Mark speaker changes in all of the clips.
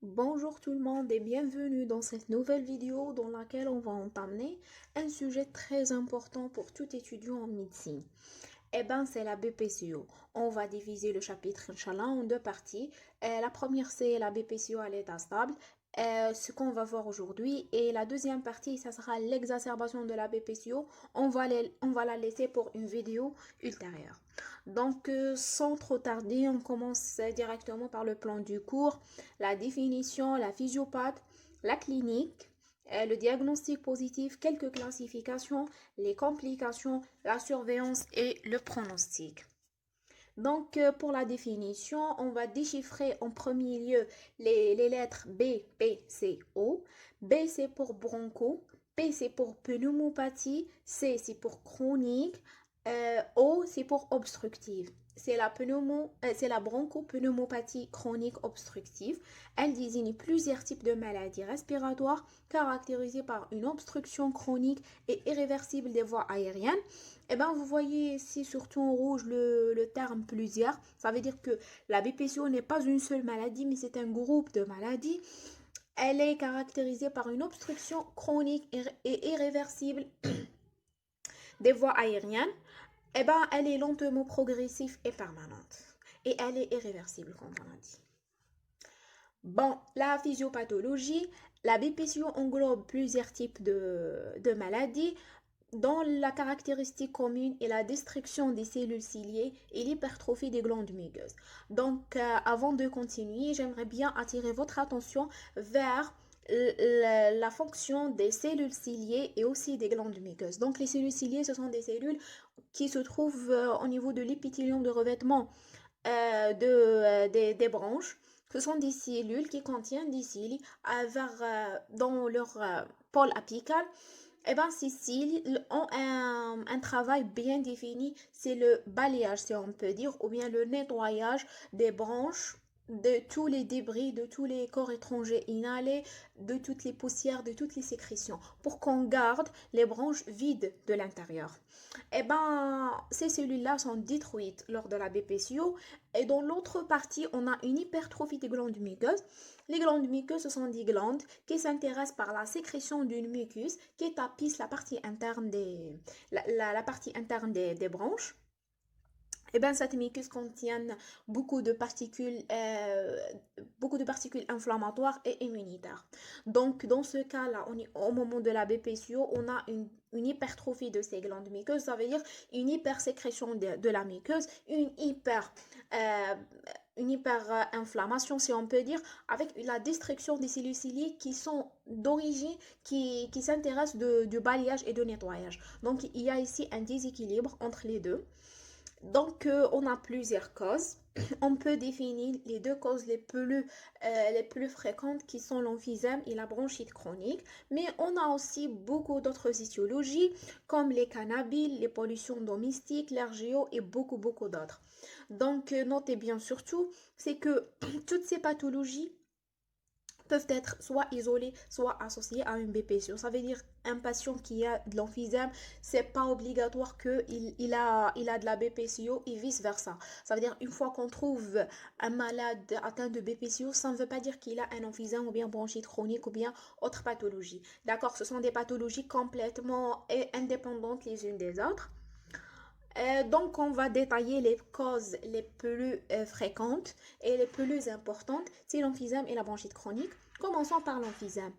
Speaker 1: Bonjour tout le monde et bienvenue dans cette nouvelle vidéo dans laquelle on va entamer un sujet très important pour tout étudiant en médecine. C'est la BPCO. On va diviser le chapitre, Inch'Allah, en deux parties. La première, c'est la BPCO à l'état stable, ce qu'on va voir aujourd'hui. Et la deuxième partie, ça sera l'exacerbation de la BPCO. On va la laisser pour une vidéo ultérieure. Sans trop tarder, on commence directement par le plan du cours, la définition, la physiopathe, la clinique, le diagnostic positif, quelques classifications, les complications, la surveillance et le pronostic. Pour la définition, on va déchiffrer en premier lieu les lettres B, P, C, O. B, c'est pour broncho. P, c'est pour pneumopathie. C, c'est pour chronique. O, c'est pour obstructive. C'est la bronchopneumopathie chronique obstructive. Elle désigne plusieurs types de maladies respiratoires caractérisées par une obstruction chronique et irréversible des voies aériennes. Vous voyez ici surtout en rouge le terme plusieurs. Ça veut dire que la BPCO n'est pas une seule maladie, mais c'est un groupe de maladies. Elle est caractérisée par une obstruction chronique et irréversible des voies aériennes. Elle est lentement progressive et permanente. Et elle est irréversible, comme on a dit. La physiopathologie, la BPCO englobe plusieurs types de maladies dont la caractéristique commune est la destruction des cellules ciliées et l'hypertrophie des glandes muqueuses. Avant de continuer, j'aimerais bien attirer votre attention vers la fonction des cellules ciliées et aussi des glandes muqueuses. Donc, les cellules ciliées, ce sont des cellules qui se trouvent au niveau de l'épithélium de revêtement des branches. Ce sont des cellules qui contiennent des cils dans leur pôle apical. Ces cils ont un travail bien défini, c'est le balayage, si on peut dire, ou bien le nettoyage des branches, de tous les débris, de tous les corps étrangers inhalés, de toutes les poussières, de toutes les sécrétions, pour qu'on garde les branches vides de l'intérieur. Ces cellules-là sont détruites lors de la BPCO. Et dans l'autre partie, on a une hypertrophie des glandes muqueuses. Les glandes muqueuses, ce sont des glandes qui s'intéressent par la sécrétion d'une muqueuse qui tapisse la partie interne la partie interne des branches. Cette muqueuse contient beaucoup de particules inflammatoires et immunitaires. Donc, dans ce cas-là, au moment de la BPCO, on a une hypertrophie de ces glandes muqueuses, ça veut dire une hypersécrétion de la muqueuse, euh, une hyper-inflammation, si on peut dire, avec la destruction des cellules ciliées qui sont d'origine, qui s'intéressent du balayage et du nettoyage. Donc, il y a ici un déséquilibre entre les deux. On a plusieurs causes. On peut définir les deux causes les plus fréquentes qui sont l'emphysème et la bronchite chronique. Mais on a aussi beaucoup d'autres étiologies comme les cannabiles, les pollutions domestiques, l'RGO et beaucoup d'autres. Notez bien surtout, c'est que toutes ces pathologies peuvent être soit isolées, soit associées à une BPCO. Ça veut dire un patient qui a de l'emphysème, c'est pas obligatoire qu'il a de la BPCO et vice versa. Ça veut dire une fois qu'on trouve un malade atteint de BPCO, ça ne veut pas dire qu'il a un emphysème ou bien bronchite chronique ou bien autre pathologie. D'accord, ce sont des pathologies complètement indépendantes les unes des autres. On va détailler les causes les plus fréquentes et les plus importantes, c'est l'emphysème et la bronchite chronique. Commençons par l'emphysème.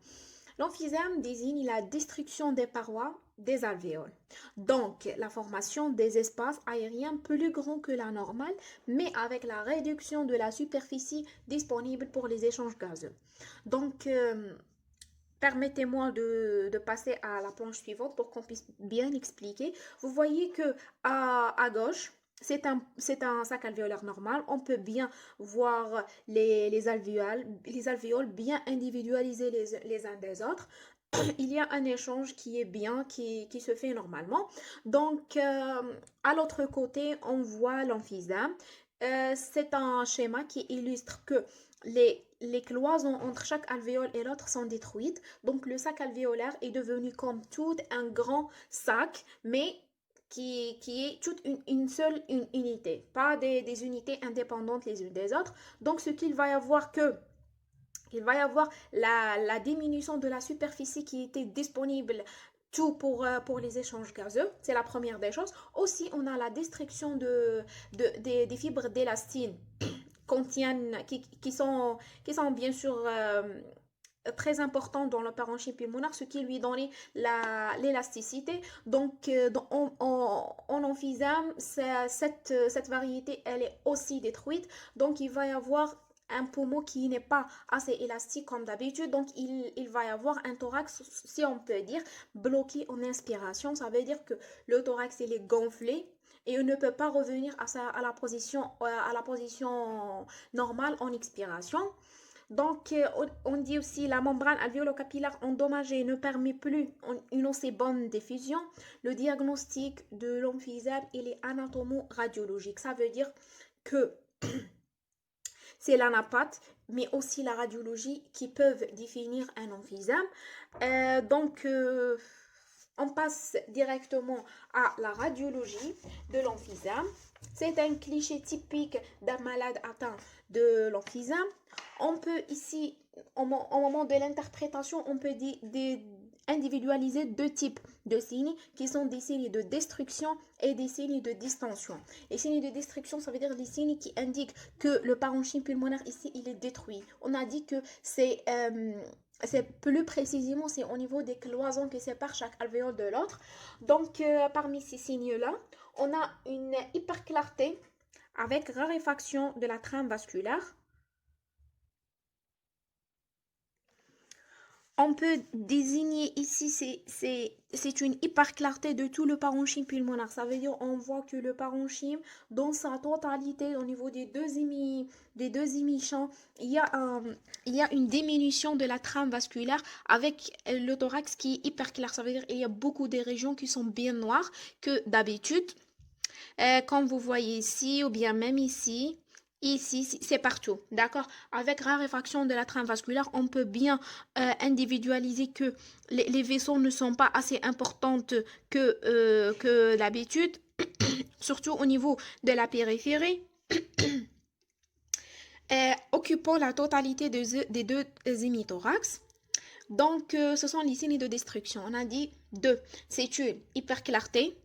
Speaker 1: L'emphysème désigne la destruction des parois des alvéoles. Donc, la formation des espaces aériens plus grands que la normale, mais avec la réduction de la superficie disponible pour les échanges gazeux. Donc, Permettez-moi de passer à la planche suivante pour qu'on puisse bien expliquer. Vous voyez que à gauche, c'est un sac alvéolaire normal. On peut bien voir les alvéoles bien individualisés les uns des autres. Il y a un échange qui est bien, qui se fait normalement. À l'autre côté, on voit l'emphysème. C'est un schéma qui illustre que les cloisons entre chaque alvéole et l'autre sont détruites. Donc, le sac alvéolaire est devenu comme tout un grand sac, mais qui est toute une seule unité, pas des unités indépendantes les unes des autres. Donc, ce qu'il va y avoir Il va y avoir la diminution de la superficie qui était disponible tout pour les échanges gazeux. C'est la première des choses. Aussi, on a la destruction des fibres d'élastine contiennent, qui sont bien sûr très important dans le parenchyme pulmonaire, ce qui lui donnait l'élasticité. Donc, en emphysème, cette variété, elle est aussi détruite. Donc, il va y avoir un poumon qui n'est pas assez élastique comme d'habitude. Donc, il va y avoir un thorax, si on peut dire, bloqué en inspiration. Ça veut dire que le thorax, il est gonflé et il ne peut pas revenir à la position normale en expiration. Donc, on dit aussi la membrane alvéolo-capillaire endommagée ne permet plus une aussi bonne diffusion. Le diagnostic de l'emphysème, il est anatomo-radiologique. Ça veut dire que c'est l'anapath, mais aussi la radiologie qui peuvent définir un emphysème. On passe directement à la radiologie de l'emphysème. C'est un cliché typique d'un malade atteint de l'emphysème. On peut ici, au moment de l'interprétation, on peut individualiser deux types de signes qui sont des signes de destruction et des signes de distension. Les signes de destruction, ça veut dire les signes qui indiquent que le parenchyme pulmonaire ici, il est détruit. On a dit que c'est plus précisément, c'est au niveau des cloisons qui séparent chaque alvéole de l'autre. Donc, parmi ces signes-là, on a une hyperclarté avec raréfaction de la trame vasculaire. On peut désigner ici, c'est une hyperclarté de tout le parenchyme pulmonaire. Ça veut dire on voit que le parenchyme, dans sa totalité, au niveau des deux hémichambres, il y a une diminution de la trame vasculaire avec le thorax qui est hyperclair. Ça veut dire qu'il y a beaucoup de régions qui sont bien noires que d'habitude. Comme vous voyez ici, ou bien même ici. Ici, c'est partout, d'accord? Avec raréfaction de la trame vasculaire, on peut bien individualiser que les vaisseaux ne sont pas assez importantes que d'habitude, surtout au niveau de la périphérie, occupant la totalité des deux hémithorax. Donc, ce sont les signes de destruction. On a dit deux, c'est une hyperclarté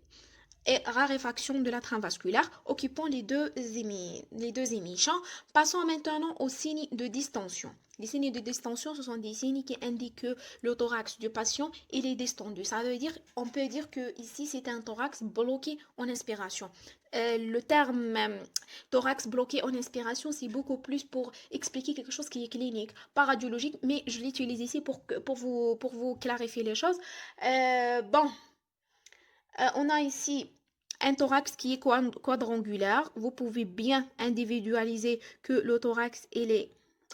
Speaker 1: et raréfaction de la trame vasculaire, occupant les deux hémichamps. Passons maintenant aux signes de distension. Les signes de distension, ce sont des signes qui indiquent que le thorax du patient il est distendu. Ça veut dire, on peut dire que ici c'est un thorax bloqué en inspiration. Le terme thorax bloqué en inspiration, c'est beaucoup plus pour expliquer quelque chose qui est clinique, pas radiologique, mais je l'utilise ici pour vous clarifier les choses. On a ici un thorax qui est quadrangulaire. Vous pouvez bien individualiser que le thorax il est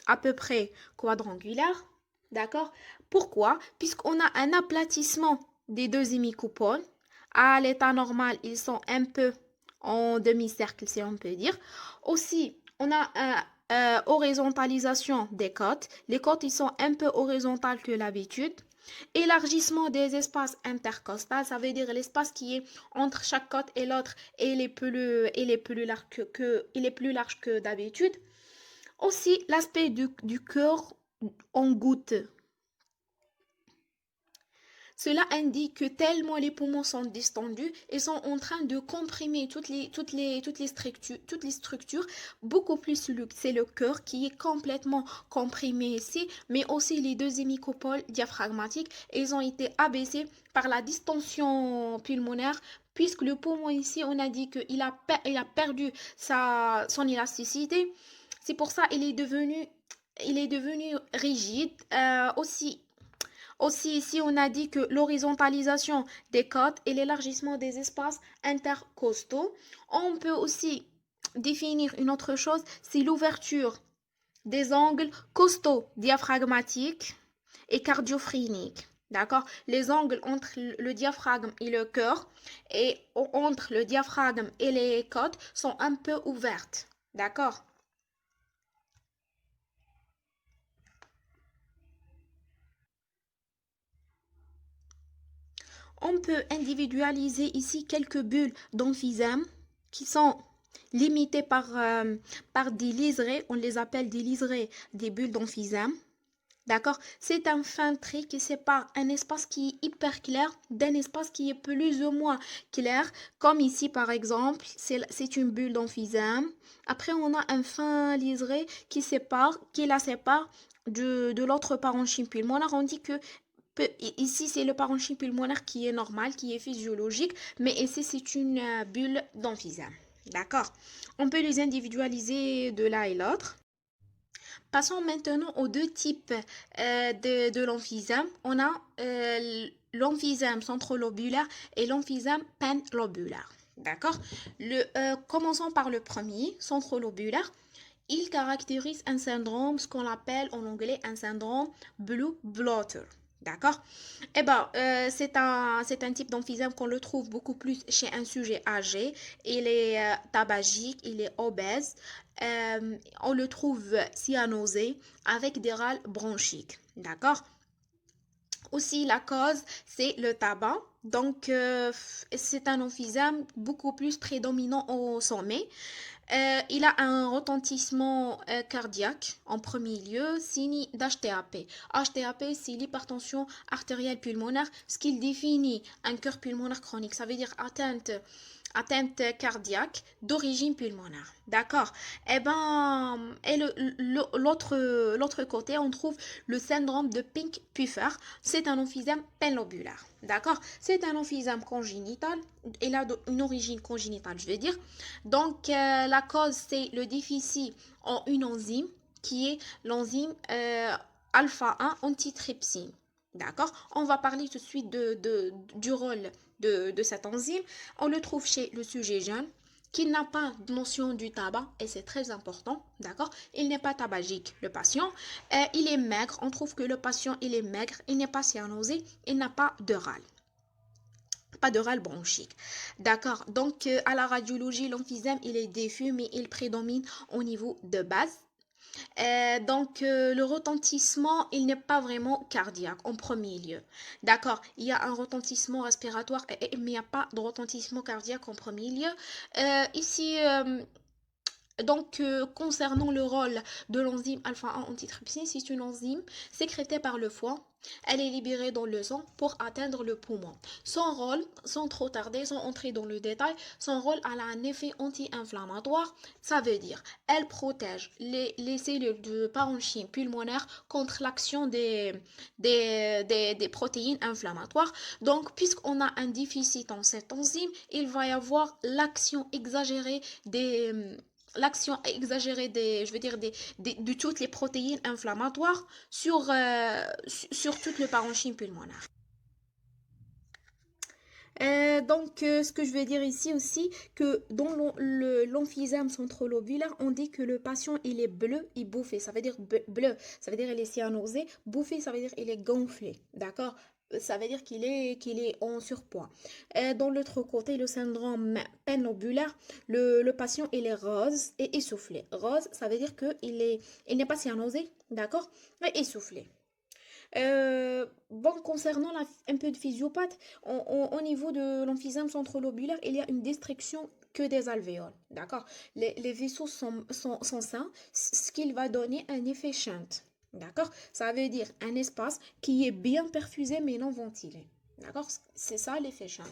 Speaker 1: à peu près quadrangulaire. D'accord? Pourquoi? Puisqu'on a un aplatissement des deux hémicoupoles. À l'état normal, ils sont un peu en demi-cercle, si on peut dire. Aussi, on a une horizontalisation des côtes. Les côtes, ils sont un peu horizontales que l'habitude. Élargissement des espaces intercostales, ça veut dire l'espace qui est entre chaque côte et l'autre et il est plus large que d'habitude. Aussi, l'aspect du cœur en goutte. Cela indique que tellement les poumons sont distendus, ils sont en train de comprimer toutes les structures. Beaucoup plus, c'est le cœur qui est complètement comprimé ici, mais aussi les deux hémicoupoles diaphragmatiques, ils ont été abaissés par la distension pulmonaire, puisque le poumon ici, on a dit qu'il a perdu son élasticité. C'est pour ça qu'il est devenu rigide. Aussi, ici, on a dit que l'horizontalisation des côtes et l'élargissement des espaces intercostaux. On peut aussi définir une autre chose, c'est l'ouverture des angles costaux diaphragmatiques et cardiophreniques. D'accord? Les angles entre le diaphragme et le cœur et entre le diaphragme et les côtes sont un peu ouvertes. D'accord? On peut individualiser ici quelques bulles d'emphysème qui sont limitées par des liserés, on les appelle des liserés des bulles d'emphysème. D'accord? C'est un fin trait qui sépare un espace qui est hyper clair d'un espace qui est plus ou moins clair. Comme ici, par exemple, c'est une bulle d'emphysème. Après, on a un fin liseré qui la sépare de l'autre parenchyme pulmonaire. On dit que ici, c'est le parenchyme pulmonaire qui est normal, qui est physiologique, mais ici, c'est une bulle d'emphysème. D'accord? On peut les individualiser de l'un et l'autre. Passons maintenant aux deux types de l'emphysème. On a l'emphysème centrolobulaire et l'emphysème panlobulaire. D'accord? Commençons par le premier, centrolobulaire. Il caractérise un syndrome, ce qu'on appelle en anglais un syndrome blue blotter. D'accord? Eh ben, c'est un type d'emphysème qu'on le trouve beaucoup plus chez un sujet âgé. Il est tabagique, il est obèse. On le trouve cyanosé avec des râles bronchiques. D'accord? Aussi, la cause, c'est le tabac. Donc, c'est un emphysème beaucoup plus prédominant au sommet. Il a un retentissement cardiaque en premier lieu, signe d'HTAP. HTAP, c'est l'hypertension artérielle pulmonaire, ce qui définit un cœur pulmonaire chronique. Ça veut dire atteinte cardiaque d'origine pulmonaire. D'accord? Eh ben, et l'autre côté, on trouve le syndrome de Pink-Puffer. C'est un emphysème panlobulaire. D'accord? C'est un emphysème congénital. Il a une origine congénitale, je veux dire. Donc, la cause, c'est le déficit en une enzyme qui est l'enzyme alpha 1 antitrypsine. D'accord? On va parler tout de suite du rôle de cette enzyme. On le trouve chez le sujet jeune qui n'a pas de notion du tabac et c'est très important, d'accord? Il n'est pas tabagique, le patient. Il est maigre, on trouve que le patient, il est maigre, il n'est pas cyanosé, il n'a pas de râle. Pas de râle bronchique. D'accord. Donc, à la radiologie, l'emphysème, il est diffus, mais il prédomine au niveau de base. Le retentissement, il n'est pas vraiment cardiaque en premier lieu. D'accord, il y a un retentissement respiratoire, mais il n'y a pas de retentissement cardiaque en premier lieu. Ici, concernant le rôle de l'enzyme alpha 1 antitrypsine, c'est une enzyme sécrétée par le foie. Elle est libérée dans le sang pour atteindre le poumon. Son rôle, sans trop tarder, sans entrer dans le détail, son rôle a un effet anti-inflammatoire. Ça veut dire, elle protège les cellules de parenchyme pulmonaire contre l'action des protéines inflammatoires. Donc, puisqu'on a un déficit en cette enzyme, il va y avoir l'action exagérée de toutes les protéines inflammatoires sur tout le parenchyme pulmonaire. Ce que je veux dire ici aussi, que dans l'emphysème centrolobulaire, on dit que le patient, il est bleu, il bouffé. Ça veut dire bleu, ça veut dire il est cyanosé. Bouffé, ça veut dire il est gonflé. D'accord? Ça veut dire qu'il est en surpoids. Dans l'autre côté, le syndrome panlobulaire, le patient, il est rose et essoufflé. Rose, ça veut dire il n'est pas cyanosé, d'accord? Mais essoufflé. Concernant un peu de physiopathe, au niveau de l'emphysème centrolobulaire, il y a une destruction que des alvéoles. D'accord? Les vaisseaux sont sains, ce qui va donner un effet shunt. D'accord? Ça veut dire un espace qui est bien perfusé mais non ventilé. D'accord? C'est ça l'effet shunt.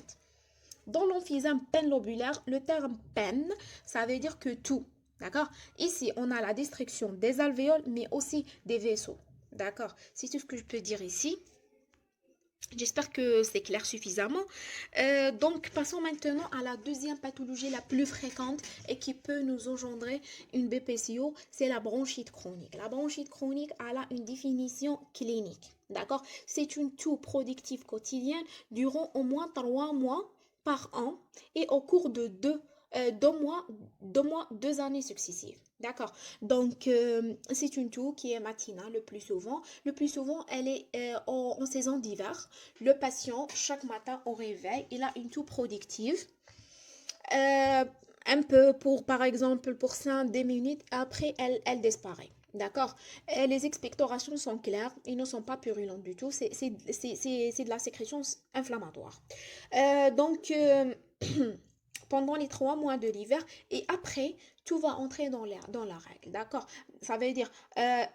Speaker 1: Dans l'emphysème panlobulaire, le terme pen, ça veut dire que tout. D'accord? Ici, on a la destruction des alvéoles mais aussi des vaisseaux. D'accord, c'est tout ce que je peux dire ici. J'espère que c'est clair suffisamment. Passons maintenant à la deuxième pathologie la plus fréquente et qui peut nous engendrer une BPCO, c'est la bronchite chronique. La bronchite chronique a une définition clinique. D'accord, c'est une toux productive quotidienne durant au moins 3 mois par an et au cours de 2 années successives. D'accord. C'est une toux qui est matinale le plus souvent. Le plus souvent, elle est en saison d'hiver. Le patient, chaque matin au réveil, il a une toux productive. Un peu par exemple, pour 5-10 minutes, après, elle disparaît. D'accord. Les expectorations sont claires, ils ne sont pas purulentes du tout. C'est de la sécrétion inflammatoire. Euh, donc, euh, pendant les 3 mois de l'hiver et après, tout va entrer dans la règle, d'accord? Ça veut dire,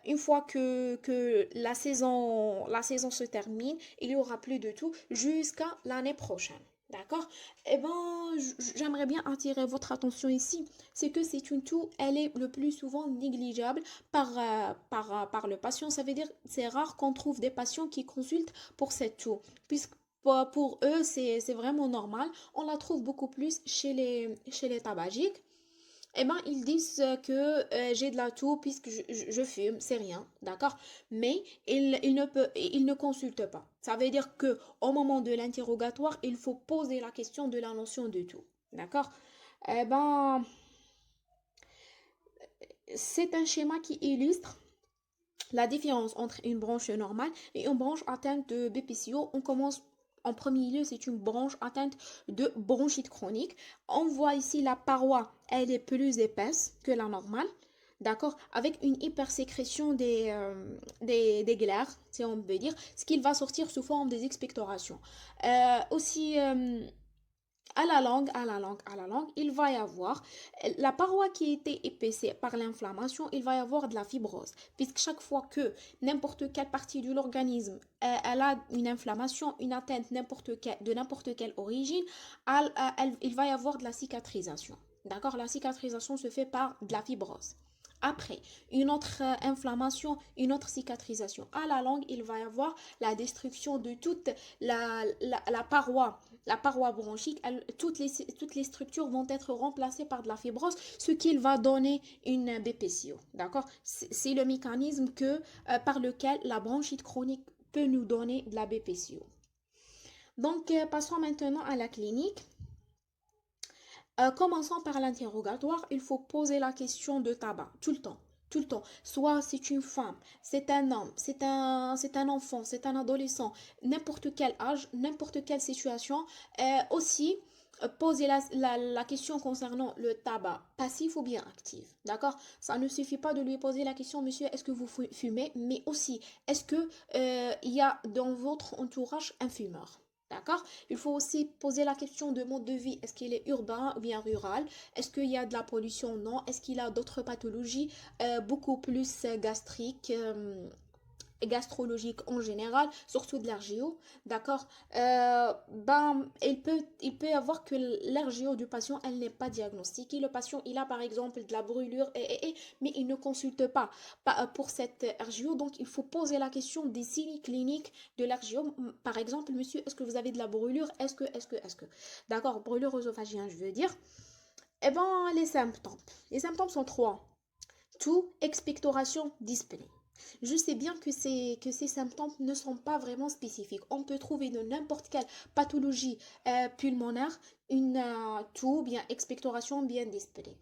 Speaker 1: une fois que la saison se termine, il y aura plus de tout jusqu'à l'année prochaine. D'accord? Eh ben, j'aimerais bien attirer votre attention ici. C'est que c'est une toux, elle est le plus souvent négligeable par le patient. Ça veut dire, c'est rare qu'on trouve des patients qui consultent pour cette toux. Puisque pour eux, c'est vraiment normal. On la trouve beaucoup plus chez les tabagiques. Eh ben, ils disent que j'ai de la toux puisque je fume, c'est rien, d'accord? Mais il ne consulte pas. Ça veut dire que au moment de l'interrogatoire, il faut poser la question de la notion de toux, d'accord? Eh ben, c'est un schéma qui illustre la différence entre une branche normale et une branche atteinte de BPCO. On commence en premier lieu, c'est une branche atteinte de bronchite chronique. On voit ici la paroi, elle est plus épaisse que la normale. D'accord? Avec une hypersécrétion des glaires, si on peut dire, ce qui va sortir sous forme des expectorations. Aussi, à la langue, il va y avoir la paroi qui a été épaissée par l'inflammation, il va y avoir de la fibrose. Puisque chaque fois que n'importe quelle partie de l'organisme elle a une inflammation, une atteinte de n'importe quelle origine, il va y avoir de la cicatrisation. D'accord? La cicatrisation se fait par de la fibrose. Après, une autre inflammation, une autre cicatrisation. À la langue, il va y avoir la destruction de toute la paroi, la paroi bronchique. Toutes les structures vont être remplacées par de la fibrose, ce qui va donner une BPCO. D'accord? C'est le mécanisme par lequel la bronchite chronique peut nous donner de la BPCO. Donc, passons maintenant à la clinique. Commençons par l'interrogatoire. Il faut poser la question de tabac tout le temps. Tout le temps. Soit c'est une femme, c'est un homme, c'est un enfant, c'est un adolescent, n'importe quel âge, n'importe quelle situation. Aussi, poser la question concernant le tabac, passif ou bien actif. D'accord? Ça ne suffit pas de lui poser la question, monsieur, est-ce que vous fumez? Mais aussi, est-ce que il y a dans votre entourage un fumeur? D'accord? Il faut aussi poser la question de mode de vie. Est-ce qu'il est urbain ou bien rural? Est-ce qu'il y a de la pollution? Non. Est-ce qu'il a d'autres pathologies beaucoup plus gastriques, gastrologiques en général, surtout de l'RGO? D'accord? Il peut y avoir que l'RGO du patient, elle n'est pas diagnostiquée. Le patient, il a par exemple de la brûlure, mais il ne consulte pas pour cette RGO. Donc, il faut poser la question des signes cliniques de l'RGO. Par exemple, monsieur, est-ce que vous avez de la brûlure? Est-ce que. D'accord, brûlure œsophagienne, je veux dire. Eh ben, les symptômes. Les symptômes sont trois. Toux, expectoration, dyspnée. Je sais bien que ces symptômes ne sont pas vraiment spécifiques. On peut trouver de n'importe quelle pathologie pulmonaire une toux, bien expectoration, bien dyspnée.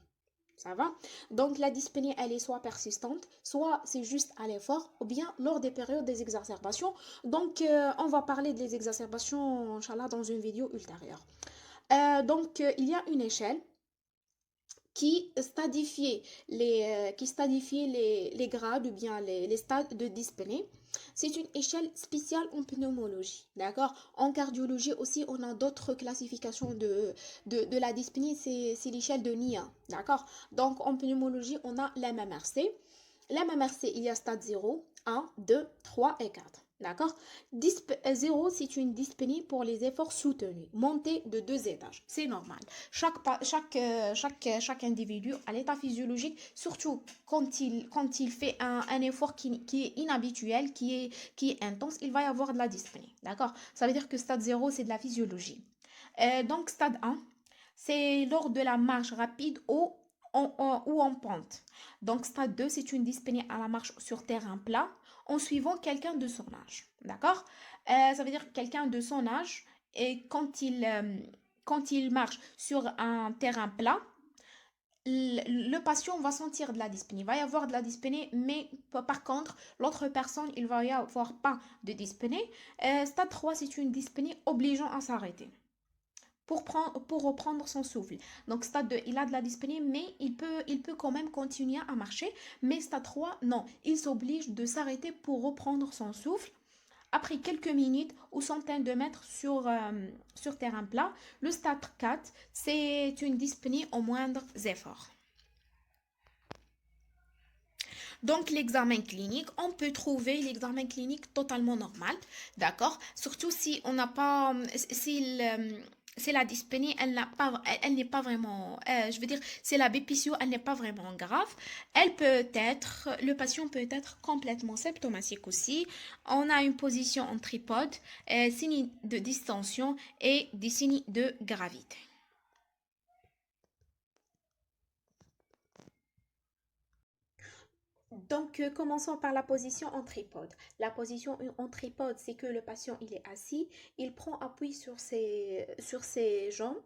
Speaker 1: Ça va? Donc la dyspnée, elle est soit persistante, soit c'est juste à l'effort, ou bien lors des périodes des exacerbations. Donc on va parler des exacerbations, Inch'Allah, dans une vidéo ultérieure. Il y a une échelle qui stadifie les grades ou bien les stades de dyspnée. C'est une échelle spéciale en pneumologie, d'accord? En cardiologie aussi, on a d'autres classifications de la dyspnée, c'est l'échelle de NIA, d'accord? Donc en pneumologie, on a la MMRC. La MMRC, il y a stade 0, 1, 2, 3 et 4. D'accord? 0, c'est une dyspnée pour les efforts soutenus, montée de 2 étages. C'est normal. Chaque individu à l'état physiologique, surtout quand il fait un effort qui est inhabituel, qui est intense, il va y avoir de la dyspnée. D'accord? Ça veut dire que stade 0, c'est de la physiologie. Donc, stade 1, c'est lors de la marche rapide ou en pente. Donc, stade 2, c'est une dyspnée à la marche sur terrain plat en suivant quelqu'un de son âge. D'accord? Ça veut dire quelqu'un de son âge et quand il marche sur un terrain plat, le patient va sentir de la dyspnée. Il va y avoir de la dyspnée, mais par contre, l'autre personne, il va y avoir pas de dyspnée. Stade 3, c'est une dyspnée obligeant à s'arrêter pour reprendre son souffle. Donc stade 2, il a de la dyspnée, mais il peut quand même continuer à marcher. Mais stade 3, non, il s'oblige de s'arrêter pour reprendre son souffle Après quelques minutes ou centaines de mètres sur terrain plat, le stade 4, c'est une dyspnée aux moindres efforts. Donc, l'examen clinique, on peut trouver l'examen clinique totalement normal, d'accord? Surtout si on n'a pas, si la dyspnée, elle n'est pas vraiment, je veux dire, c'est la BPCO, elle n'est pas vraiment grave. Le patient peut être complètement symptomatique aussi. On a une position en tripode, signe de distension et des signes de gravité. Donc, commençons par la position en tripode. La position en tripode, c'est que le patient il est assis, il prend appui sur ses jambes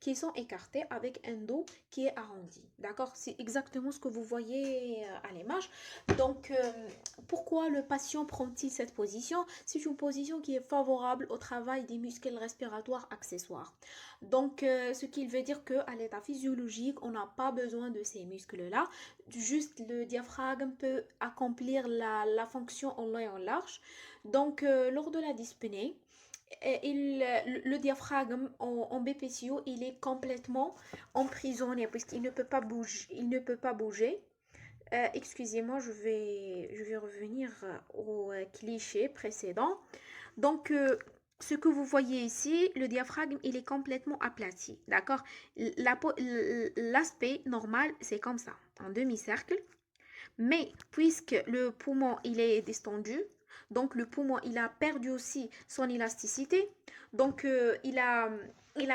Speaker 1: qui sont écartées avec un dos qui est arrondi. D'accord? C'est exactement ce que vous voyez à l'image. Donc, pourquoi le patient prend-il cette position? C'est une position qui est favorable au travail des muscles respiratoires accessoires. Donc, ce qui veut dire qu'à l'état physiologique, on n'a pas besoin de ces muscles-là. Juste le diaphragme peut accomplir la fonction en long et en large. Donc, lors de la dyspnée, le diaphragme en BPCO, il est complètement emprisonné puisqu'il ne peut pas bouger. Il ne peut pas bouger. Excusez-moi, je vais revenir au cliché précédent. Donc, ce que vous voyez ici, le diaphragme, il est complètement aplati. D'accord? L'aspect normal, c'est comme ça, en demi-cercle. Mais puisque le poumon il est distendu, donc le poumon il a perdu aussi son élasticité, donc il a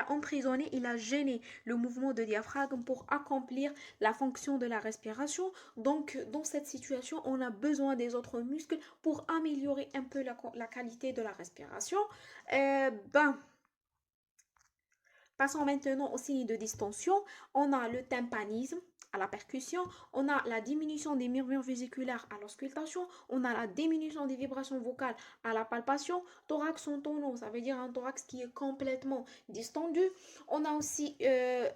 Speaker 1: emprisonné, il a gêné le mouvement de diaphragme pour accomplir la fonction de la respiration. Donc dans cette situation, on a besoin des autres muscles pour améliorer un peu la qualité de la respiration. Ben, Passons maintenant au signe de distension. On a le tympanisme à la percussion, on a la diminution des murmures vésiculaires à l'auscultation, on a la diminution des vibrations vocales à la palpation, thorax en tonneau, ça veut dire un thorax qui est complètement distendu. On a aussi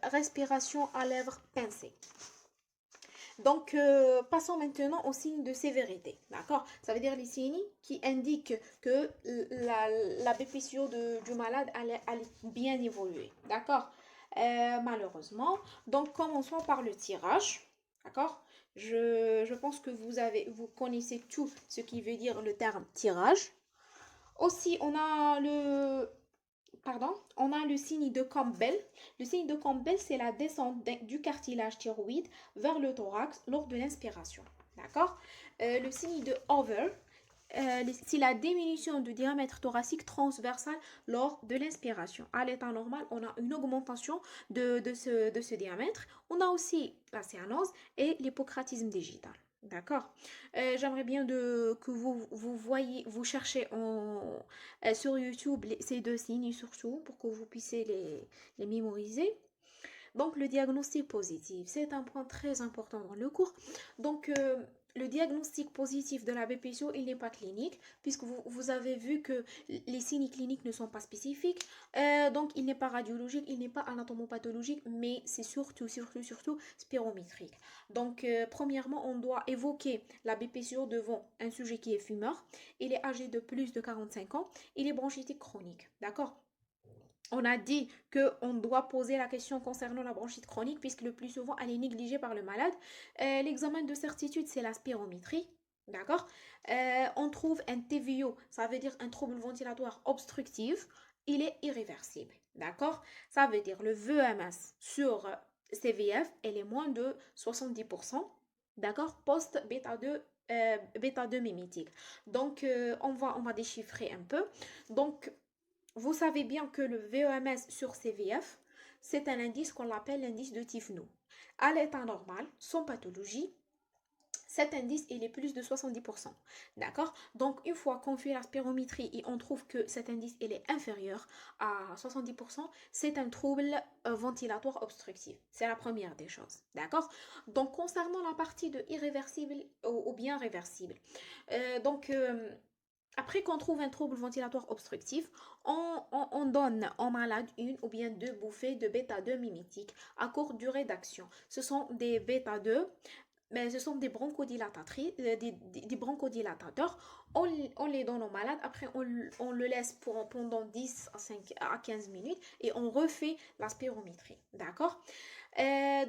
Speaker 1: respiration à lèvres pincées. Donc, passons maintenant aux signes de sévérité. D'accord? Ça veut dire les signes qui indiquent que la BPCO du malade allait bien évoluer. D'accord? Malheureusement. Donc, commençons par le tirage. D'accord? Je pense que vous connaissez tout ce qui veut dire le terme tirage. Aussi, on a le signe de Campbell. Le signe de Campbell, c'est la descente du cartilage thyroïde vers le thorax lors de l'inspiration. D'accord? Le signe de Over, c'est la diminution du diamètre thoracique transversal lors de l'inspiration. À l'état normal, on a une augmentation de ce diamètre. On a aussi la cyanose et l'hypocratisme digital. D'accord. J'aimerais bien que vous cherchez sur YouTube ces deux signes surtout pour que vous puissiez les mémoriser. Donc, le diagnostic positif, c'est un point très important dans le cours. Donc, le diagnostic positif de la BPCO, il n'est pas clinique, puisque vous avez vu que les signes cliniques ne sont pas spécifiques. Donc, il n'est pas radiologique, il n'est pas anatomopathologique, mais c'est surtout spirométrique. Donc, premièrement, on doit évoquer la BPCO devant un sujet qui est fumeur. Il est âgé de plus de 45 ans. Il est bronchitique chronique. D'accord? On a dit qu'on doit poser la question concernant la bronchite chronique puisque le plus souvent elle est négligée par le malade. L'examen de certitude, c'est la spirométrie. D'accord. On trouve un TVO, ça veut dire un trouble ventilatoire obstructif. Il est irréversible. D'accord. Ça veut dire le VEMS sur CVF, elle est moins de 70%. D'accord. Post-bêta 2 bêta 2 mimétique. Donc, on va déchiffrer un peu. Donc, vous savez bien que le VEMS sur CVF, c'est un indice qu'on appelle l'indice de Tifno. À l'état normal, sans pathologie, cet indice il est plus de 70%. D'accord? Donc une fois qu'on fait la spirométrie et on trouve que cet indice il est inférieur à 70%, c'est un trouble ventilatoire obstructif. C'est la première des choses. D'accord? Donc concernant la partie de irréversible ou bien réversible, donc après qu'on trouve un trouble ventilatoire obstructif, on donne en malade une ou bien deux bouffées de bêta 2 mimétiques à courte durée d'action. Ce sont des bêta 2 mais ce sont des bronchodilatatrices, des bronchodilatateurs. On les donne aux malades. Après, on le laisse pendant 10 à 15 minutes et on refait la spirométrie. D'accord?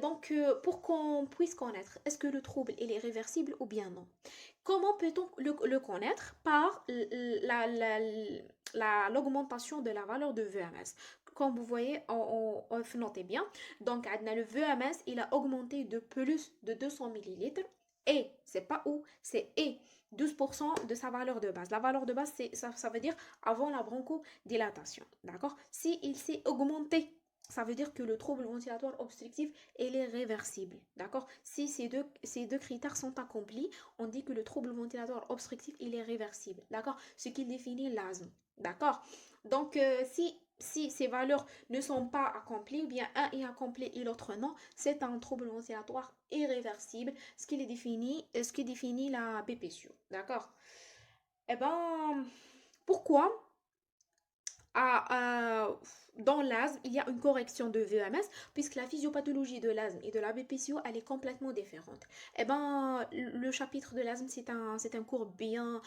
Speaker 1: Donc, pour qu'on puisse connaître, est-ce que le trouble il est réversible ou bien non? Comment peut-on le connaître? Par l'augmentation de la valeur de VMS. Comme vous voyez, notez bien. Donc, le VMS, il a augmenté de plus de 200 millilitres. Et, c'est pas où, c'est 12% de sa valeur de base. La valeur de base, ça veut dire avant la bronchodilatation. D'accord? Si il s'est augmenté, ça veut dire que le trouble ventilatoire obstructif, il est réversible. D'accord? Si ces deux critères sont accomplis, on dit que le trouble ventilatoire obstructif, il est réversible. D'accord? Ce qui définit l'asthme. D'accord? Donc, si ces valeurs ne sont pas accomplies, ou bien un est accompli et l'autre non, c'est un trouble ventilatoire irréversible, ce qui définit la BPCO. D'accord? Eh ben, pourquoi dans l'asthme, il y a une correction de VMS, puisque la physiopathologie de l'asthme et de la BPCO, elle est complètement différente. Eh ben, le chapitre de l'asthme, c'est un cours bien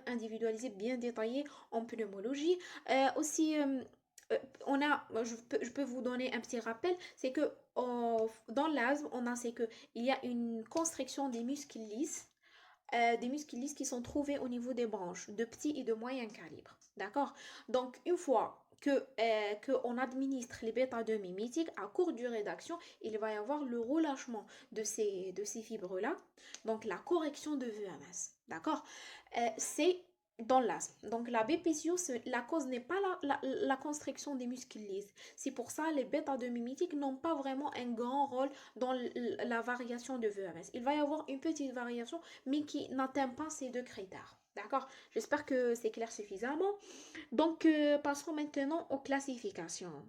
Speaker 1: individualisé, bien détaillé en pneumologie. Aussi, je peux vous donner un petit rappel, c'est que dans l'asthme, c'est que il y a une constriction des muscles lisses qui sont trouvés au niveau des branches de petits et de moyens calibres. D'accord? Donc, une fois qu'on administre les bêta-2 mimétiques à courte durée d'action, il va y avoir le relâchement de ces fibres-là, donc la correction de VMS. D'accord? C'est dans l'asthme. Donc, la BPCO, la cause n'est pas la constriction des muscles lisses. C'est pour ça que les bêta-2 mimétiques n'ont pas vraiment un grand rôle dans la variation de VMS. Il va y avoir une petite variation, mais qui n'atteint pas ces deux critères. D'accord? J'espère que c'est clair suffisamment. Donc, passons maintenant aux classifications.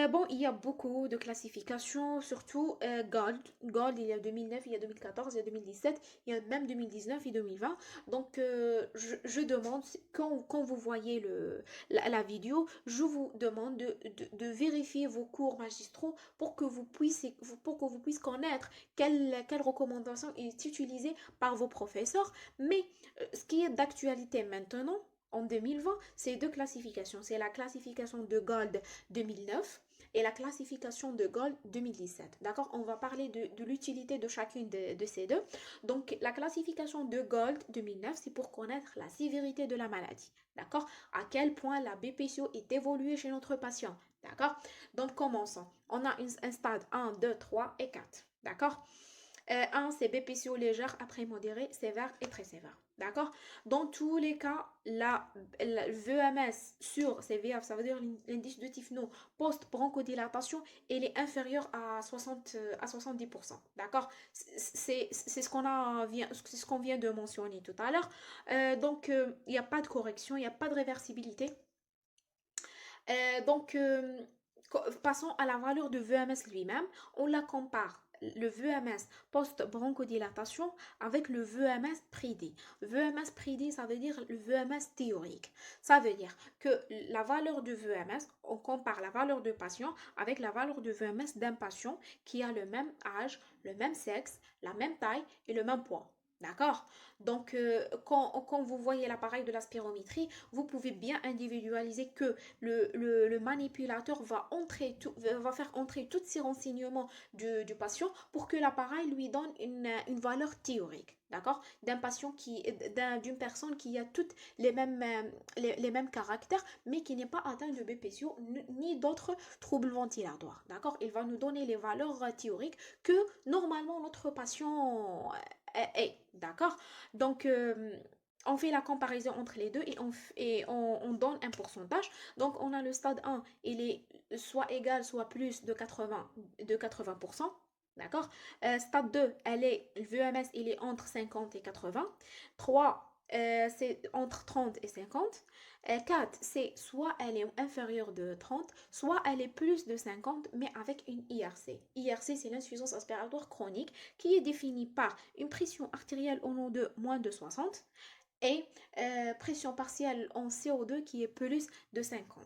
Speaker 1: Bon, il y a beaucoup de classifications, surtout Gold. Gold, il y a 2009, il y a 2014, il y a 2017, il y a même 2019 et 2020. Donc, je demande, quand vous voyez la vidéo, je vous demande de vérifier vos cours magistraux pour que vous puissiez connaître quelle recommandation est utilisée par vos professeurs. Mais ce qui est d'actualité maintenant, en 2020, c'est deux classifications. C'est la classification de Gold 2009 et la classification de Gold 2017. D'accord? On va parler de l'utilité de chacune de ces deux. Donc, la classification de Gold 2009, c'est pour connaître la sévérité de la maladie. D'accord? À quel point la BPCO est évoluée chez notre patient. D'accord? Donc, commençons. On a un stade 1, 2, 3 et 4. D'accord? 1, c'est BPCO légère, après modéré, sévère et très sévère. D'accord? Dans tous les cas, la VMS sur CVF, ça veut dire l'indice de Tifno post-bronchodilatation, il est inférieur à 70%. D'accord? C'est ce qu'on vient de mentionner tout à l'heure. Donc, il n'y a pas de correction, il n'y a pas de réversibilité. Donc, passons à la valeur de VMS lui-même. On la compare le VMS post-bronchodilatation avec le VMS prédit. VMS prédit, ça veut dire le VMS théorique. Ça veut dire que la valeur de VMS, on compare la valeur de patient avec la valeur de VMS d'un patient qui a le même âge, le même sexe, la même taille et le même poids. D'accord? Donc, quand vous voyez l'appareil de la spirométrie, vous pouvez bien individualiser que le manipulateur va faire entrer tous ces renseignements du patient pour que l'appareil lui donne une valeur théorique. D'accord? D'une personne qui a toutes les mêmes caractères, mais qui n'est pas atteinte de BPCO ni d'autres troubles ventilatoires. D'accord? Il va nous donner les valeurs théoriques que normalement notre patient est. D'accord? Donc, on fait la comparaison entre les deux et on donne un pourcentage. Donc, on a le stade 1, il est soit égal, soit plus de 80%. D'accord? Stade 2, le VMS, il est entre 50 et 80. 3, c'est entre 30 et 50. 4, c'est soit elle est inférieure de 30, soit elle est plus de 50, mais avec une IRC. IRC, c'est l'insuffisance respiratoire chronique qui est définie par une pression artérielle au nom de moins de 60 et pression partielle en CO2 qui est plus de 50.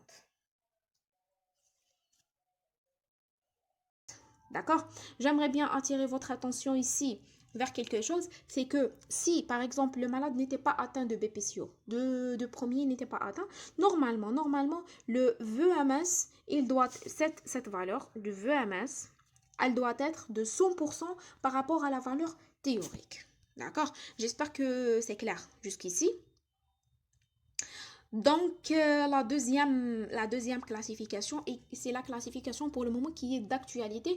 Speaker 1: D'accord? J'aimerais bien attirer votre attention ici vers quelque chose, c'est que si par exemple le malade n'était pas atteint de BPCO, de premier n'était pas atteint, normalement, le VMS, il doit, cette valeur du VMS, elle doit être de 100% par rapport à la valeur théorique. D'accord? J'espère que c'est clair jusqu'ici. Donc, la deuxième classification, et c'est la classification pour le moment qui est d'actualité,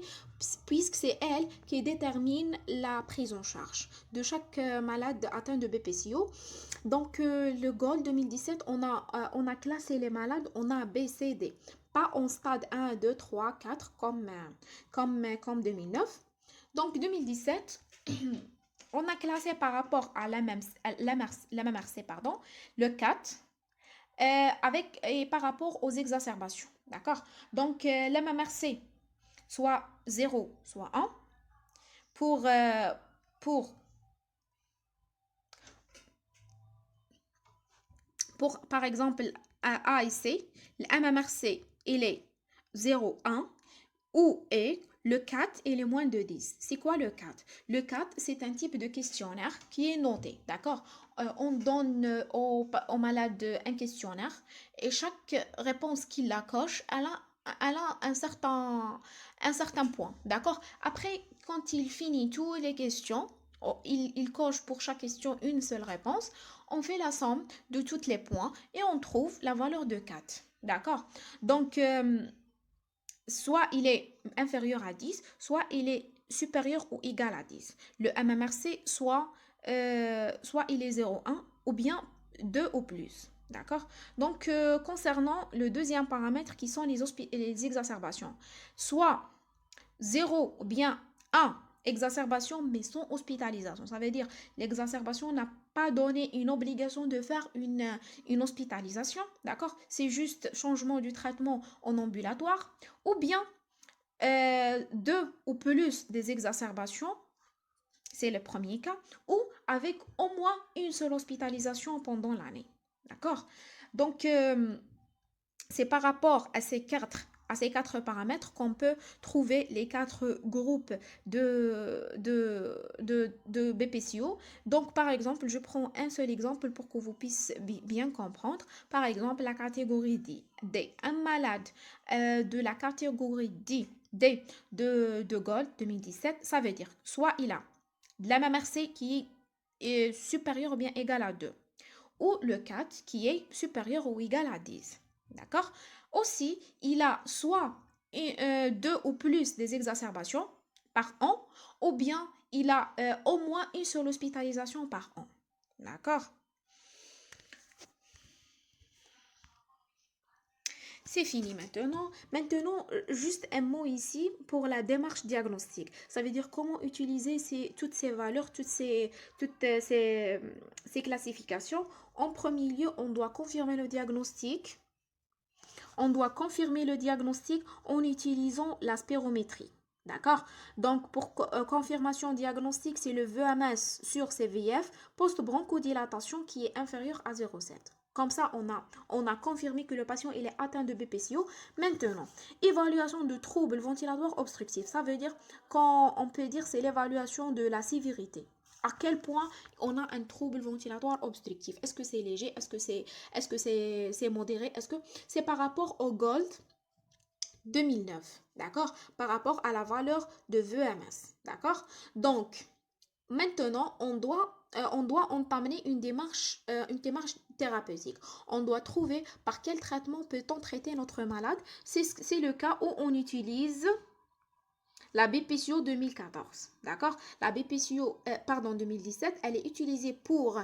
Speaker 1: puisque c'est elle qui détermine la prise en charge de chaque malade atteint de BPCO. Donc, le GOL 2017, on a classé les malades, on a B, C, D. Pas en stade 1, 2, 3, 4 comme 2009. Donc, 2017, on a classé par rapport à l'MRC, pardon, le 4 et par rapport aux exacerbations. D'accord? Donc, la MMRC, soit 0, soit 1. Pour, euh, pour, par exemple, A et C, le MMRC, il est 0, 1. Ou est le 4 et le moins de 10. C'est quoi le 4? Le 4, c'est un type de questionnaire qui est noté, d'accord? On donne au malade un questionnaire et chaque réponse qu'il la coche, elle a un certain point, d'accord? Après, quand il finit toutes les questions, il coche pour chaque question une seule réponse, on fait la somme de tous les points et on trouve la valeur de 4, d'accord? Donc, soit il est inférieur à 10, soit il est supérieur ou égal à 10. Le MMRC, soit il est 0,1 ou bien 2 ou plus. D'accord? Donc, concernant le deuxième paramètre qui sont les exacerbations, soit 0 ou bien 1 exacerbation mais sans hospitalisation. Ça veut dire l'exacerbation n'a pas donné une obligation de faire une hospitalisation, d'accord? C'est juste changement du traitement en ambulatoire ou bien 2 ou plus des exacerbations, c'est le premier cas, ou avec au moins une seule hospitalisation pendant l'année, d'accord? Donc, c'est par rapport à ces quatre paramètres qu'on peut trouver les quatre groupes de BPCO. Donc, par exemple, je prends un seul exemple pour que vous puissiez bien comprendre. Par exemple, la catégorie D. Un malade de la catégorie D de Gold 2017, ça veut dire soit il a de la MMRC qui est supérieure ou bien égale à 2, ou le 4 qui est supérieur ou égal à 10. D'accord? Aussi, il a soit deux ou plus des exacerbations par an, ou bien il a au moins une seule hospitalisation par an. D'accord? C'est fini maintenant. Maintenant, juste un mot ici pour la démarche diagnostique. Ça veut dire comment utiliser toutes ces valeurs, ces classifications. En premier lieu, on doit confirmer le diagnostic. On doit confirmer le diagnostic en utilisant la spirométrie. D'accord? Donc, pour confirmation diagnostique, c'est le VMS sur CVF post-bronchodilatation qui est inférieur à 0,7. Comme ça, on a confirmé que le patient il est atteint de BPCO. Maintenant, évaluation de troubles ventilatoires obstructifs. Ça veut dire, quand on peut dire, c'est l'évaluation de la sévérité. À quel point on a un trouble ventilatoire obstructif? Est-ce que c'est léger? Est-ce que c'est modéré? Est-ce que c'est par rapport au GOLD 2009, d'accord? Par rapport à la valeur de VMS, d'accord? Donc, maintenant, on doit entamer une démarche thérapeutique. On doit trouver par quel traitement peut-on traiter notre malade. C'est le cas où on utilise la BPCO 2014, d'accord? La BPCO, 2017, elle est utilisée pour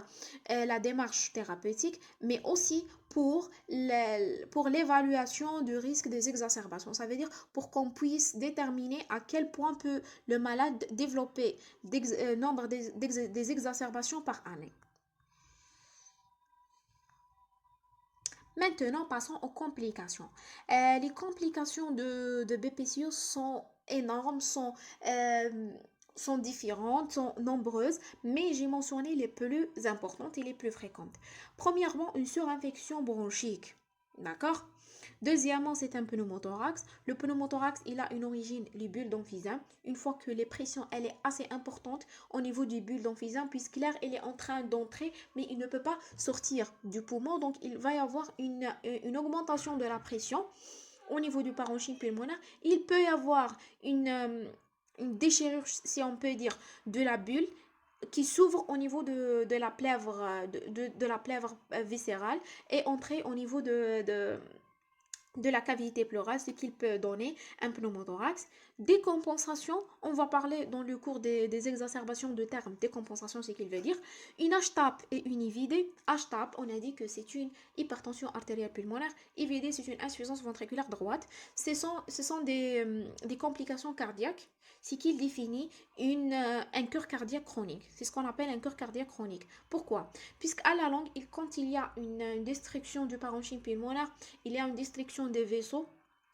Speaker 1: la démarche thérapeutique, mais aussi pour l'évaluation du risque des exacerbations. Ça veut dire pour qu'on puisse déterminer à quel point peut le malade développer nombre des exacerbations par année. Maintenant, passons aux complications. Les complications de BPCO sont énormes, sont différentes, sont nombreuses, mais j'ai mentionné les plus importantes et les plus fréquentes. Premièrement, une surinfection bronchique. D'accord? Deuxièmement, c'est un pneumothorax. Le pneumothorax, il a une origine, les bulles d'emphysème. Une fois que les pressions, elle est assez importante au niveau du bulle d'emphysème, puisque l'air, il est en train d'entrer, mais il ne peut pas sortir du poumon. Donc, il va y avoir une augmentation de la pression au niveau du parenchyme pulmonaire. Il peut y avoir une déchirure, si on peut dire, de la bulle qui s'ouvre au niveau de la plèvre, de la plèvre viscérale et entrer au niveau de la cavité pleurale, ce qu'il peut donner un pneumothorax. Décompensation, on va parler dans le cours des exacerbations de termes. Décompensation, c'est ce qu'il veut dire. Une HTAP et une IVD. HTAP, on a dit que c'est une hypertension artérielle pulmonaire. IVD, c'est une insuffisance ventriculaire droite. Ce sont des complications cardiaques. C'est qu'il définit un cœur cardiaque chronique. C'est ce qu'on appelle un cœur cardiaque chronique. Pourquoi? Puisqu'à la longue, quand il y a une destruction du parenchyme pulmonaire, il y a une destruction des vaisseaux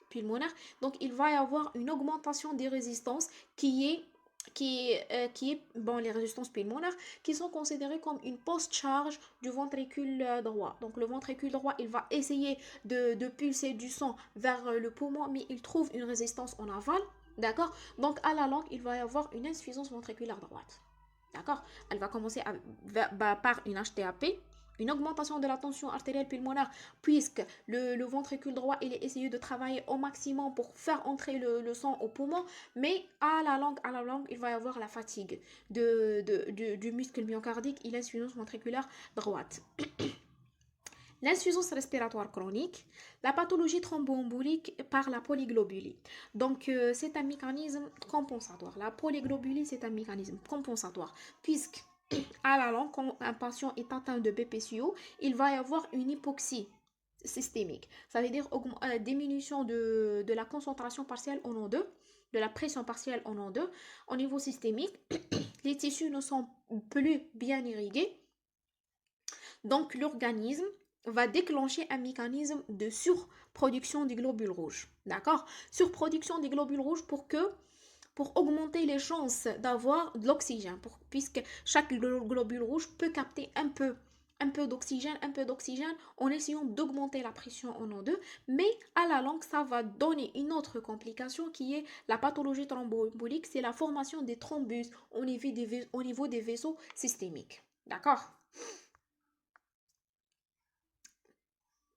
Speaker 1: pulmonaires, donc il va y avoir une augmentation des résistances bon, les résistances pulmonaires qui sont considérées comme une post-charge du ventricule droit. Donc le ventricule droit, il va essayer de pulser du sang vers le poumon, mais il trouve une résistance en aval. D'accord? Donc à la longue, il va y avoir une insuffisance ventriculaire droite. D'accord? Elle va commencer par une HTAP, une augmentation de la tension artérielle pulmonaire, puisque le ventricule droit, il est essayé de travailler au maximum pour faire entrer le sang au poumon, mais à la longue, il va y avoir la fatigue du muscle myocardique et l'insuffisance ventriculaire droite. L'insuffisance respiratoire chronique, la pathologie thromboembolique par la polyglobulie. Donc, c'est un mécanisme compensatoire. La polyglobulie, c'est un mécanisme compensatoire, puisque à la longue, quand un patient est atteint de BPCO, il va y avoir une hypoxie systémique. Ça veut dire diminution de la concentration partielle en O2, de la pression partielle en O2. Au niveau systémique, les tissus ne sont plus bien irrigués. Donc, l'organisme va déclencher un mécanisme de surproduction des globules rouges. D'accord? Surproduction des globules rouges pour augmenter les chances d'avoir de l'oxygène, puisque chaque globule rouge peut capter un peu d'oxygène en essayant d'augmenter la pression en O2, mais à la longue, ça va donner une autre complication qui est la pathologie thromboembolique, c'est la formation des thrombus au niveau des vaisseaux systémiques. D'accord?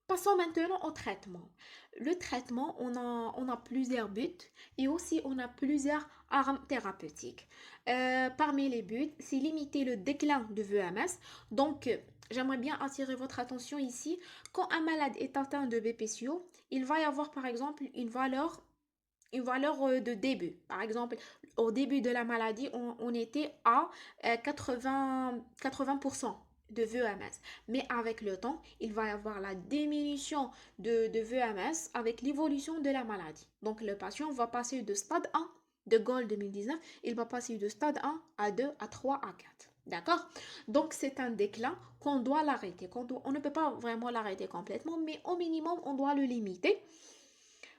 Speaker 1: Passons maintenant au traitement. Le traitement, on a plusieurs buts et aussi on a plusieurs armes thérapeutiques. Parmi les buts, c'est limiter le déclin de VMS. Donc, j'aimerais bien attirer votre attention ici. Quand un malade est atteint de BPCO, il va y avoir par exemple une valeur de début. Par exemple, au début de la maladie, on était à 80% de VMS. Mais avec le temps, il va y avoir la diminution de VMS avec l'évolution de la maladie. Donc, le patient va passer de stade 1 de Gaulle 2019, il va passer de stade 1 à 2, à 3, à 4. D'accord? Donc, c'est un déclin qu'on doit l'arrêter. On ne peut pas vraiment l'arrêter complètement, mais au minimum, on doit le limiter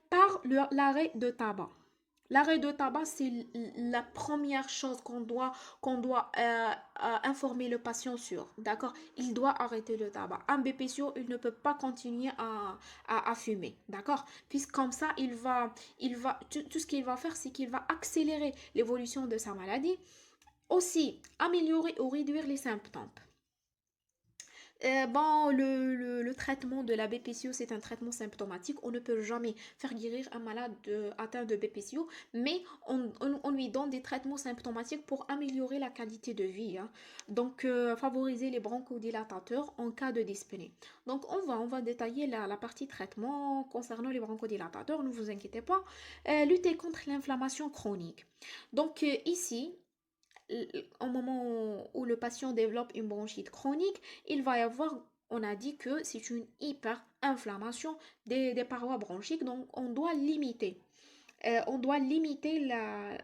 Speaker 1: par l'arrêt de tabac. L'arrêt de tabac, c'est la première chose qu'on doit informer le patient sur. D'accord? Il doit arrêter le tabac. Un BPCO, il ne peut pas continuer à fumer. D'accord? Puisque comme ça, tout ce qu'il va faire, c'est qu'il va accélérer l'évolution de sa maladie. Aussi, améliorer ou réduire les symptômes. Bon, le traitement de la BPCO, c'est un traitement symptomatique. On ne peut jamais faire guérir un malade atteint de BPCO, mais on lui donne des traitements symptomatiques pour améliorer la qualité de vie, hein. Donc, favoriser les bronchodilatateurs en cas de dyspnée. Donc, on va détailler la partie traitement concernant les bronchodilatateurs, ne vous inquiétez pas. Lutter contre l'inflammation chronique. Donc, ici, au moment où le patient développe une bronchite chronique, il va y avoir, on a dit que c'est une hyperinflammation des parois bronchiques, donc on doit limiter.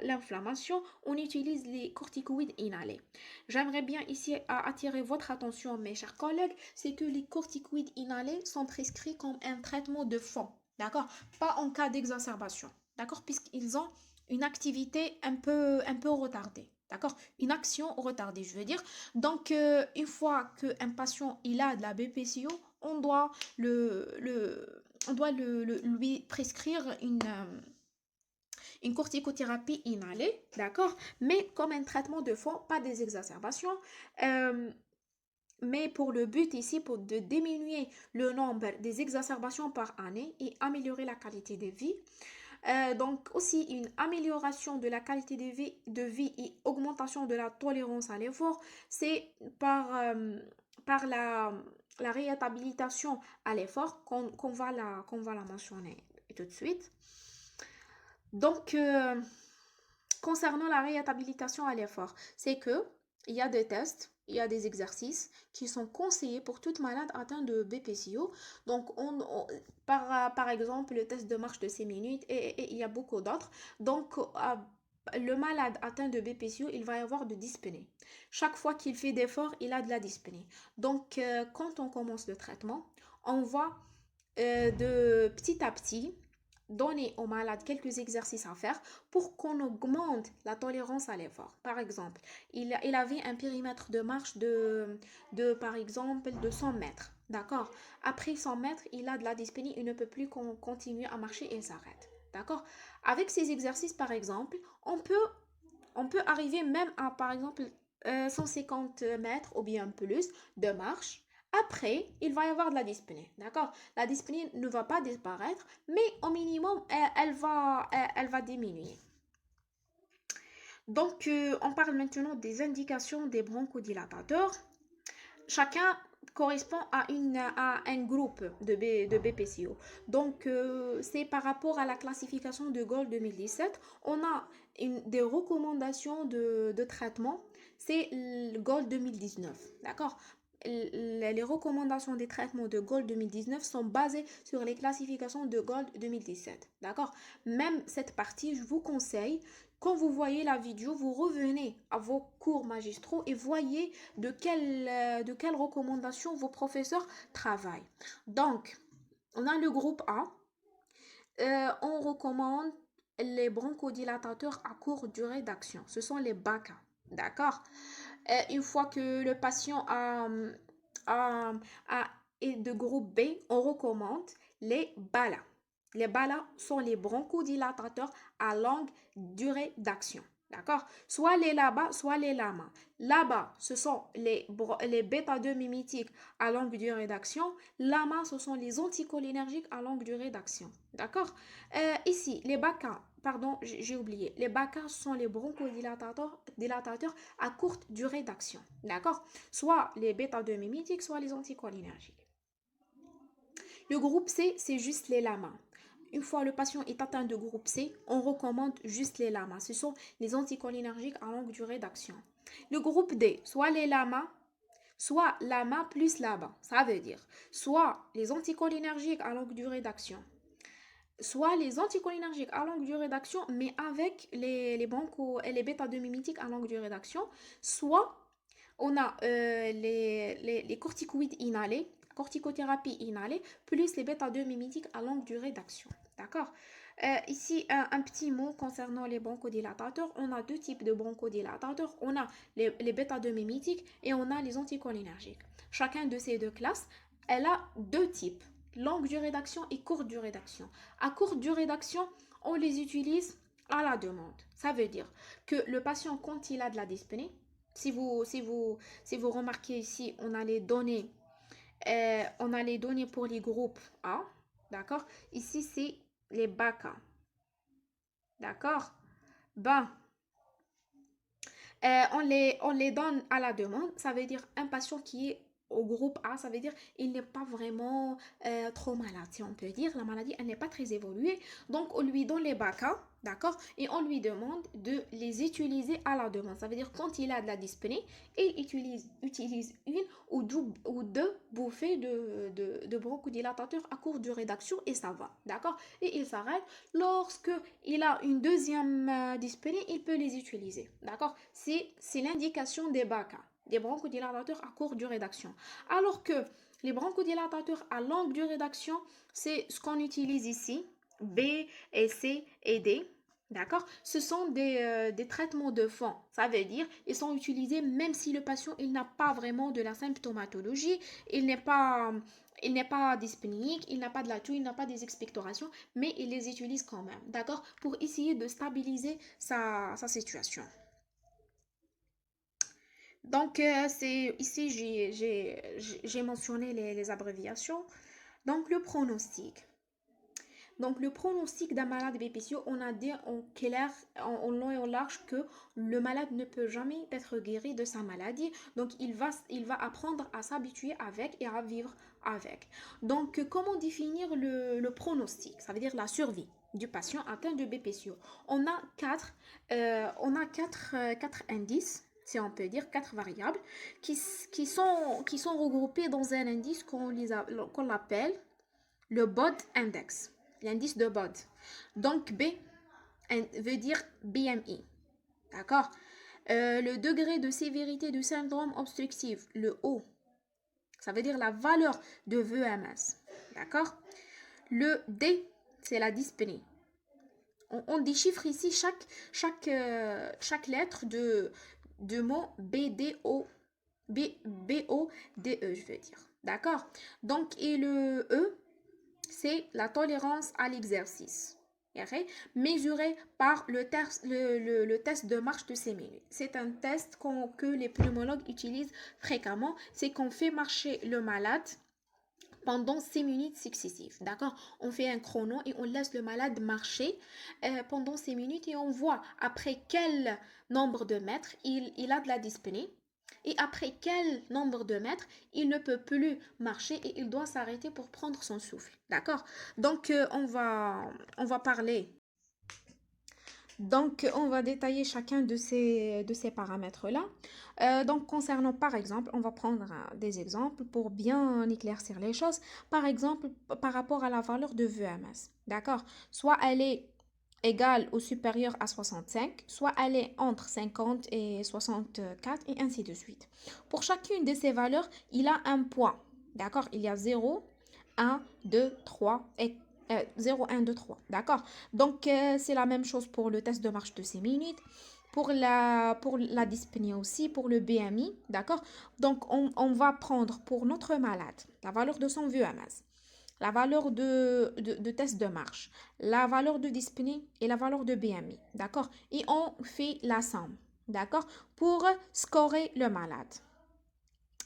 Speaker 1: L'inflammation, on utilise les corticoïdes inhalés. J'aimerais bien ici attirer votre attention, mes chers collègues, c'est que les corticoïdes inhalés sont prescrits comme un traitement de fond, d'accord? Pas en cas d'exacerbation, d'accord? Puisqu'ils ont une activité un peu retardée. D'accord? Une action retardée, je veux dire. Donc, une fois qu'un patient il a de la BPCO, on doit lui prescrire une corticothérapie inhalée, d'accord? Mais comme un traitement de fond, pas des exacerbations. Euh, mais pour le but ici, pour de diminuer le nombre des exacerbations par année et améliorer la qualité de vie. Donc aussi une amélioration de la qualité de vie et augmentation de la tolérance à l'effort, c'est par la réhabilitation à l'effort qu'on va la mentionner tout de suite. Donc, concernant la réhabilitation à l'effort, c'est que il y a des tests, il y a des exercices qui sont conseillés pour toute malade atteinte de BPCO. Donc, par exemple, le test de marche de 6 minutes et il y a beaucoup d'autres. Donc, le malade atteint de BPCO, il va y avoir de dyspnée. Chaque fois qu'il fait d'efforts, il a de la dyspnée. Donc, quand on commence le traitement, on va de petit à petit donner au malade quelques exercices à faire pour qu'on augmente la tolérance à l'effort. Par exemple, il avait un périmètre de marche par exemple, de 100 mètres. D'accord. Après 100 mètres, il a de la dyspnée, il ne peut plus continuer à marcher et il s'arrête. D'accord. Avec ces exercices, par exemple, on peut arriver même à, par exemple, 150 mètres ou bien plus de marche. Après, il va y avoir de la dyspnée, d'accord? La dyspnée ne va pas disparaître, mais au minimum, elle va diminuer. Donc, on parle maintenant des indications des bronchodilatateurs. Chacun correspond à un groupe de BPCO. Donc, c'est par rapport à la classification de Gold 2017. On a des recommandations de traitement. C'est le Gold 2019. D'accord? Les recommandations des traitements de Gold 2019 sont basées sur les classifications de Gold 2017. D'accord? Même cette partie, je vous conseille, quand vous voyez la vidéo, vous revenez à vos cours magistraux et voyez de quelles recommandations vos professeurs travaillent. Donc, on a le groupe A. On recommande les bronchodilatateurs à courte durée d'action. Ce sont les BACA. D'accord? Une fois que le patient a- est de groupe B, on recommande les BALA. Les BALA sont les bronchodilatateurs à longue durée d'action. D'accord? Soit les LABA, soit les LAMA. LABA, ce sont les bêta-2 mimitiques à longue durée d'action. LAMA, ce sont les anticholinergiques à longue durée d'action. D'accord? Ici, les BACA, pardon, j'ai oublié. Les BACA sont les bronchodilatateurs à courte durée d'action. D'accord? Soit les bêta-2 mimitiques, soit les anticholinergiques. Le groupe C, c'est juste les lamas. Une fois le patient est atteint de groupe C, on recommande juste les lamas. Ce sont les anticholinergiques à longue durée d'action. Le groupe D, soit les lamas, soit lama plus LABA. Ça veut dire soit les anticholinergiques à longue durée d'action, soit les anticholinergiques à longue durée d'action, mais avec les broncho et les bêta-2 mimitiques à longue durée d'action, soit on a les corticoïdes inhalés, corticothérapie inhalée, plus les bêta-2 mimitiques à longue durée d'action. D'accord? Ici, un petit mot concernant les bronchodilatateurs. On a deux types de bronchodilatateurs. On a les bêta-2 mimitiques et on a les anticholinergiques. Chacun de ces deux classes, elle a deux types, longue durée d'action et courte durée d'action. À courte durée d'action, on les utilise à la demande. Ça veut dire que le patient, quand il a de la dyspnée, si vous remarquez ici, on a les données pour les groupes A, d'accord? Ici, c'est les BACA, d'accord? Ben, on les donne à la demande. Ça veut dire un patient qui est au groupe A, ça veut dire il n'est pas vraiment trop malade, si on peut dire. La maladie, elle n'est pas très évoluée. Donc, on lui donne les BACA, d'accord? Et on lui demande de les utiliser à la demande. Ça veut dire quand il a de la dyspnée, il utilise une ou deux bouffées de bronchodilatateurs à courte durée d'action et ça va, d'accord? Et il s'arrête. Lorsque il a une deuxième dyspnée, il peut les utiliser, d'accord? C'est l'indication des BACA, des bronchodilatateurs à courte durée d'action. Alors que les bronchodilatateurs à longue durée d'action, c'est ce qu'on utilise ici, B et C et D, D'accord? Ce sont des traitements de fond. Ça veut dire ils sont utilisés même si le patient il n'a pas vraiment de la symptomatologie, il n'est pas, il n'est pas dyspnéique, il n'a pas de la toux, il n'a pas des expectorations, mais il les utilise quand même. D'accord? Pour essayer de stabiliser sa situation. Donc, c'est, ici, j'ai mentionné les abréviations. Donc, le pronostic. Donc, le pronostic d'un malade BPCO, on a dit en clair, en long et en large que le malade ne peut jamais être guéri de sa maladie. Donc, il va apprendre à s'habituer avec et à vivre avec. Donc, comment définir le pronostic? Ça veut dire la survie du patient atteint de BPCO. On a quatre indices, si on peut dire, quatre variables qui sont regroupées dans un indice qu'on l'appelle le BOD index, l'indice de BOD. Donc B veut dire BMI, d'accord. Le degré de sévérité du syndrome obstructif, le O, ça veut dire la valeur de VMS, d'accord. Le D, c'est la dyspnée. On déchiffre ici chaque lettre de mot BDO, BODE, je veux dire, d'accord. Donc, et le E, c'est la tolérance à l'exercice, okay? Mesuré par le test de marche de 6 minutes. C'est un test que les pneumologues utilisent fréquemment. C'est qu'on fait marcher le malade pendant 6 minutes successives. D'accord? On fait un chrono et on laisse le malade marcher pendant 6 minutes et on voit après quel nombre de mètres il a de la dyspnée. Et après quel nombre de mètres il ne peut plus marcher et il doit s'arrêter pour prendre son souffle. D'accord? Donc, on va parler. Donc, on va détailler chacun de ces paramètres-là. Donc, concernant, par exemple, on va prendre des exemples pour bien éclaircir les choses. Par exemple, par rapport à la valeur de VMS. D'accord? Soit elle est égale ou supérieure à 65, soit elle est entre 50 et 64, et ainsi de suite. Pour chacune de ces valeurs, il a un point. D'accord? Il y a 0, 1, 2, 3 et 0, 1, 2, 3. D'accord? Donc, c'est la même chose pour le test de marche de 6 minutes. Pour la dyspnée aussi, pour le BMI, d'accord? Donc, on va prendre pour notre malade la valeur de son VMS, la valeur de test de marche, la valeur de dyspnée et la valeur de BMI, d'accord? Et on fait la somme, d'accord? Pour scorer le malade.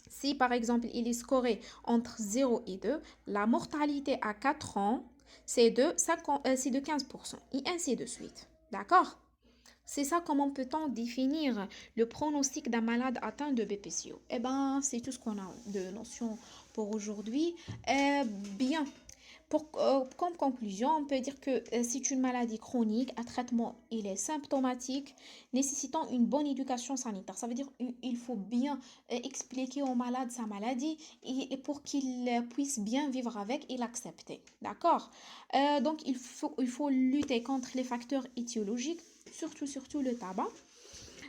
Speaker 1: Si par exemple il est scoré entre 0 et 2, la mortalité à 4 ans, c'est de 15%, et ainsi de suite, d'accord? C'est ça comment peut-on définir le pronostic d'un malade atteint de BPCO. Eh bien, c'est tout ce qu'on a de notions pour aujourd'hui. Bien, comme conclusion, on peut dire que c'est une maladie chronique, un traitement il est symptomatique, nécessitant une bonne éducation sanitaire. Ça veut dire qu'il faut bien expliquer au malade sa maladie et pour qu'il puisse bien vivre avec et l'accepter. D'accord? Donc, il faut lutter contre les facteurs étiologiques, surtout le tabac.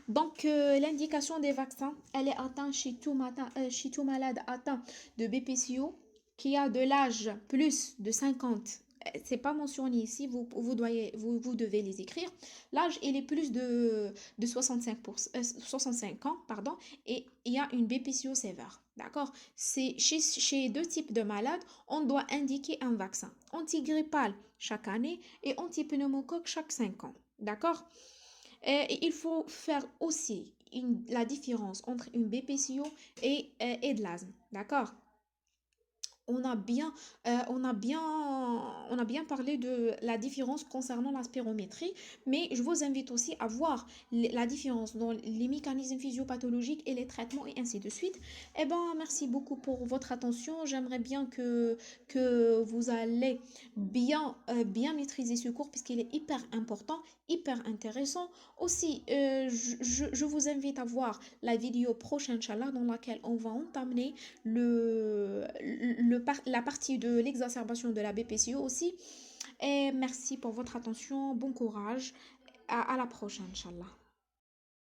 Speaker 1: Donc, l'indication des vaccins, elle est atteinte chez tout malade atteint de BPCO qui a de l'âge plus de 50. C'est pas mentionné ici, vous devez les écrire. L'âge, il est plus de 65 ans, pardon, et il y a une BPCO sévère. D'accord? C'est chez deux types de malades, on doit indiquer un vaccin antigrippal chaque année et antipneumocoque chaque 5 ans. D'accord? Et il faut faire aussi la différence entre une BPCO et de l'asthme. D'accord? On a bien, on a bien parlé de la différence concernant la spirométrie, mais je vous invite aussi à voir la différence dans les mécanismes physiopathologiques et les traitements et ainsi de suite. Eh ben, merci beaucoup pour votre attention. J'aimerais bien que vous allez bien maîtriser ce cours puisqu'il est hyper important, hyper intéressant. Aussi, je vous invite à voir la vidéo prochaine, Inch'Allah, dans laquelle on va entamer la partie de l'exacerbation de la BPCO aussi. Et merci pour votre attention, bon courage, à la prochaine, Inch'Allah.